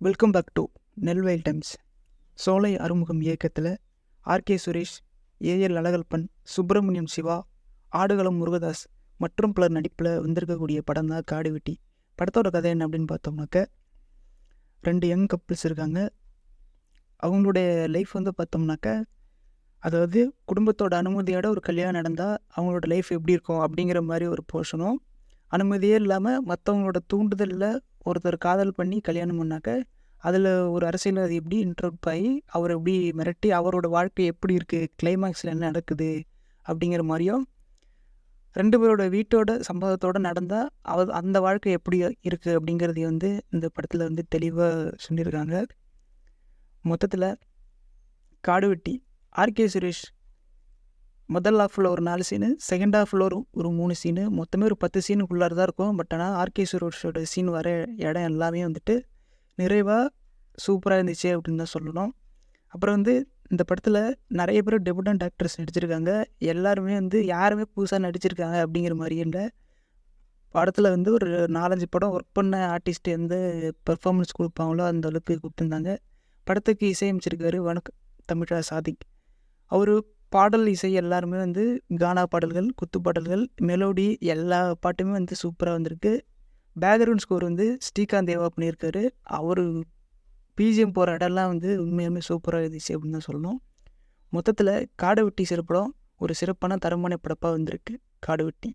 Welcome back to Nelvayal Times. Solai Arumugam இயக்கத்தில் RK Suresh, AL Alagappan, Subramaniam Siva, Aadukalam Murugadoss மற்றும் பலர் நடிப்பில் வந்திருக்கக்கூடிய படம் தான் காடுவெட்டி. படத்தோட கதை என்ன அப்படின்னு பார்த்தோம்னாக்க, 2 யங் கப்புள்ஸ் இருக்காங்க. அவங்களுடைய லைஃப் பார்த்தோம்னாக்க, அதாவது குடும்பத்தோட அனுமதியோட ஒரு கல்யாணம் நடந்தால் அவங்களோட லைஃப் எப்படி இருக்கும் அப்படிங்கிற மாதிரி ஒரு போர்ஷனும், அனுமதியே இல்லாமல் மற்றவங்களோட தூண்டுதலில் ஒருத்தர் காதல் பண்ணி கல்யாணம் பண்ணாக்க அதில் ஒரு அரசியல்வாதி எப்படி இன்ட்ரப்ட் ஆகி அவர் எப்படி மிரட்டி அவரோட வாழ்க்கை எப்படி இருக்குது, கிளைமேக்ஸில் என்ன நடக்குது அப்படிங்கிற மாதிரியும், 2 பேரோட வீட்டோட சம்பவத்தோடு நடந்தால் அந்த வாழ்க்கை எப்படி இருக்குது அப்படிங்கிறதையும் இந்த படத்தில் தெளிவாக சொல்லியிருக்காங்க. மொத்தத்தில் காடுவெட்டி ஆர்கே சுரேஷ் முதல் ஹாஃபில் ஒரு 4 சீனு, செகண்ட் ஹாஃபில் ஒரு 3 சீனு, மொத்தமே ஒரு 10 சீனுக்குள்ளார தான் இருக்கும். பட் ஆனால் ஆர்கே சுரேஷோட சீன் வர இடம் எல்லாமே நிறைவாக சூப்பராக இருந்துச்சு அப்படின்னு தான் சொல்லணும். அப்புறம் இந்த படத்தில் நிறைய பேர் டெபுட்டன்ட் ஆக்டர்ஸ் நடிச்சிருக்காங்க. எல்லாருமே யாருமே புதுசாக நடிச்சிருக்காங்க அப்படிங்கிற மாதிரி இல்லை. படத்தில் ஒரு 4-5 படம் ஒர்க் பண்ண ஆர்டிஸ்ட் எந்த பெர்ஃபார்மன்ஸ் கொடுப்பாங்களோ அந்த அளவுக்கு கொடுத்துருந்தாங்க. படத்துக்கு இசையமைச்சிருக்காரு வணக்கம் தமிழா சாதிக். அவர் பாடல் இசை எல்லாருமே கானா பாடல்கள், குத்து பாடல்கள், மெலோடி எல்லா பாட்டுமே சூப்பராக வந்திருக்கு. பேக்ரவுண்ட் ஸ்கோர் ஸ்ரீகாந்த் தேவா பண்ணியிருக்காரு. அவர் பிஜிஎம் போகிற இடம்லாம் உண்மையாலுமே சூப்பராக இருந்துச்சு அப்படின்னு தான் சொல்லணும். மொத்தத்தில் காடுவெட்டி சிறப்படம் ஒரு சிறப்பான தரமான படப்பாக வந்திருக்கு காடுவெட்டி.